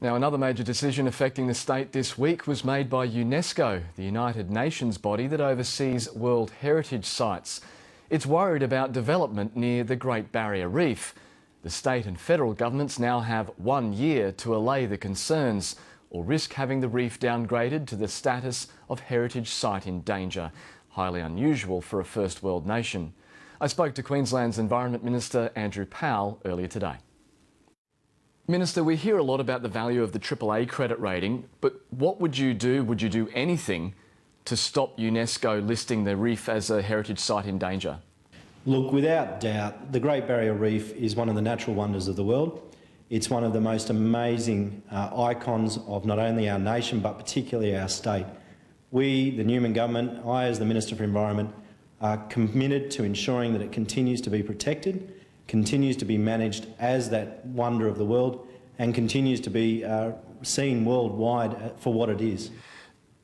Now, another major decision affecting the state this week was made by UNESCO, the United Nations body that oversees World Heritage Sites. It's worried about development near the Great Barrier Reef. The state and federal governments now have 1 year to allay the concerns or risk having the reef downgraded to the status of heritage site in danger. Highly unusual for a first world nation. I spoke to Queensland's Environment Minister Andrew Powell earlier today. Minister, we hear a lot about the value of the AAA credit rating, but what would you do? Would you do anything to stop UNESCO listing the reef as a heritage site in danger? Look, without doubt, the Great Barrier Reef is one of the natural wonders of the world. It's one of the most amazing icons of not only our nation, but particularly our state. We, the Newman government, I as the Minister for Environment, are committed to ensuring that it continues to be protected, continues to be managed as that wonder of the world, and continues to be seen worldwide for what it is.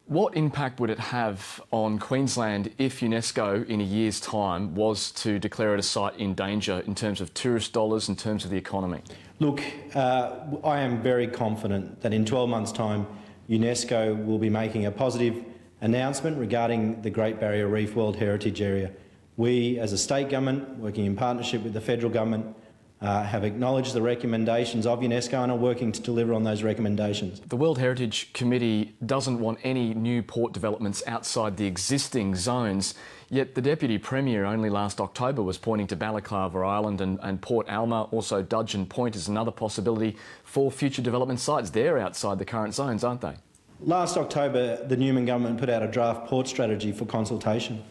What impact would it have on Queensland if UNESCO in a year's time was to declare it a site in danger in terms of tourist dollars, in terms of the economy? Look, I am very confident that in 12 months' time UNESCO will be making a positive announcement regarding the Great Barrier Reef World Heritage Area. We, as a state government, working in partnership with the federal government, have acknowledged the recommendations of UNESCO and are working to deliver on those recommendations. The World Heritage Committee doesn't want any new port developments outside the existing zones, yet the Deputy Premier only last October was pointing to Balaclava Island and Port Alma, also Dudgeon Point as another possibility for future development sites. They're outside the current zones, aren't they? Last October, the Newman government put out a draft port strategy for consultation.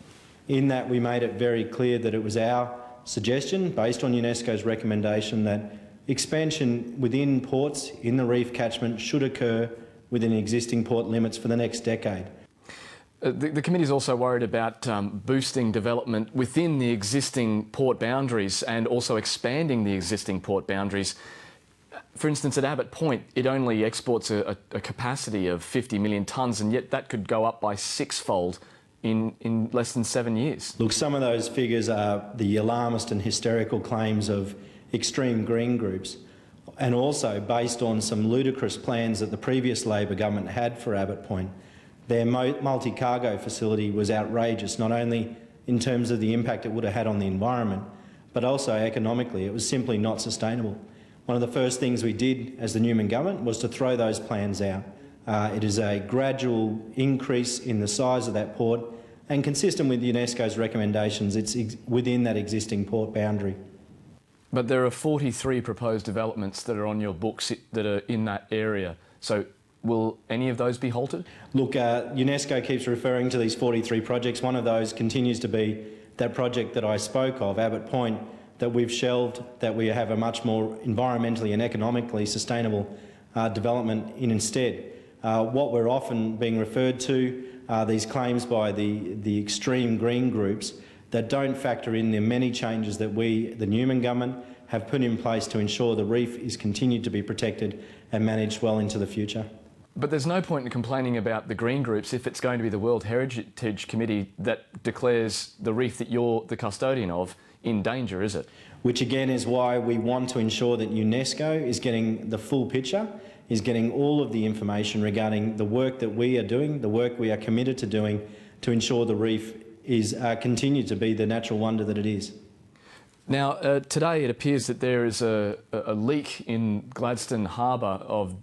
In that, we made it very clear that it was our suggestion, based on UNESCO's recommendation, that expansion within ports in the reef catchment should occur within existing port limits for the next decade. The committee is also worried about boosting development within the existing port boundaries and also expanding the existing port boundaries. For instance, at Abbot Point, it only exports a capacity of 50 million tonnes, and yet that could go up by sixfold in less than 7 years. Look, some of those figures are the alarmist and hysterical claims of extreme green groups, and also based on some ludicrous plans that the previous Labor government had for Abbot Point. Their multi-cargo facility was outrageous, not only in terms of the impact it would have had on the environment, but also economically. It was simply not sustainable. One of the first things we did as the Newman government was to throw those plans out. It is a gradual increase in the size of that port, and consistent with UNESCO's recommendations, it's within that existing port boundary. But there are 43 proposed developments that are on your books that are in that area. So will any of those be halted? Look, UNESCO keeps referring to these 43 projects. One of those continues to be that project that I spoke of, Abbot Point, that we've shelved, that we have a much more environmentally and economically sustainable development in instead. What we're often being referred to are these claims by the extreme green groups that don't factor in the many changes that we, the Newman government, have put in place to ensure the reef is continued to be protected and managed well into the future. But there's no point in complaining about the green groups if it's going to be the World Heritage Committee that declares the reef that you're the custodian of in danger, is it? Which again is why we want to ensure that UNESCO is getting the full picture, is getting all of the information regarding the work that we are doing, the work we are committed to doing to ensure the reef is continued to be the natural wonder that it is. Now, today it appears that there is a leak in Gladstone Harbour of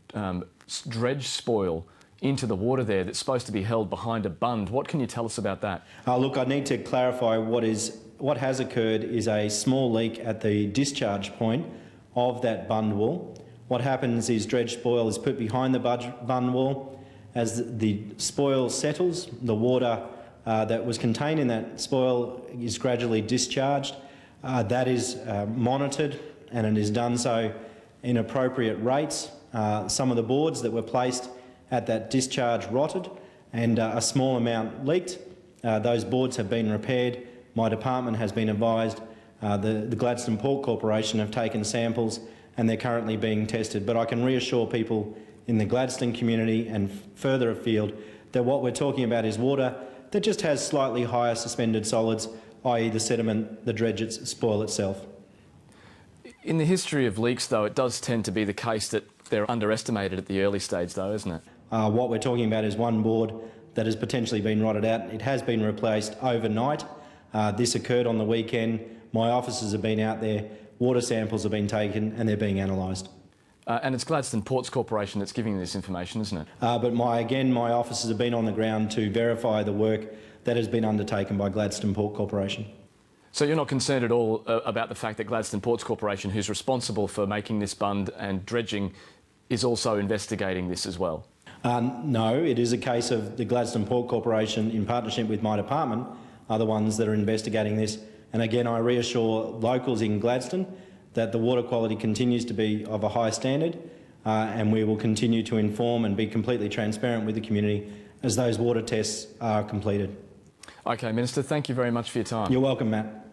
dredge spoil into the water there that's supposed to be held behind a bund. What can you tell us about that? Look, I need to clarify what has occurred is a small leak at the discharge point of that bund wall. What happens is dredge spoil is put behind the bund wall. As the spoil settles, the water that was contained in that spoil is gradually discharged. That is monitored, and it is done so in appropriate rates. Some of the boards that were placed at that discharge rotted, and a small amount leaked. Those boards have been repaired. My department has been advised. The Gladstone Port Corporation have taken samples and they're currently being tested. But I can reassure people in the Gladstone community and further afield that what we're talking about is water that just has slightly higher suspended solids, i.e. the sediment, the dredge spoil itself. In the history of leaks, though, it does tend to be the case that they're underestimated at the early stage though, isn't it? What we're talking about is one board that has potentially been rotted out. It has been replaced overnight. This occurred on the weekend. My officers have been out there, water samples have been taken and they're being analysed. And it's Gladstone Ports Corporation that's giving you this information, isn't it? But my officers have been on the ground to verify the work that has been undertaken by Gladstone Port Corporation. So you're not concerned at all about the fact that Gladstone Ports Corporation, who's responsible for making this bund and dredging, is also investigating this as well? No, it is a case of the Gladstone Port Corporation, in partnership with my department, are the ones that are investigating this. And again, I reassure locals in Gladstone that the water quality continues to be of a high standard, and we will continue to inform and be completely transparent with the community as those water tests are completed. Okay, Minister, thank you very much for your time. You're welcome, Matt.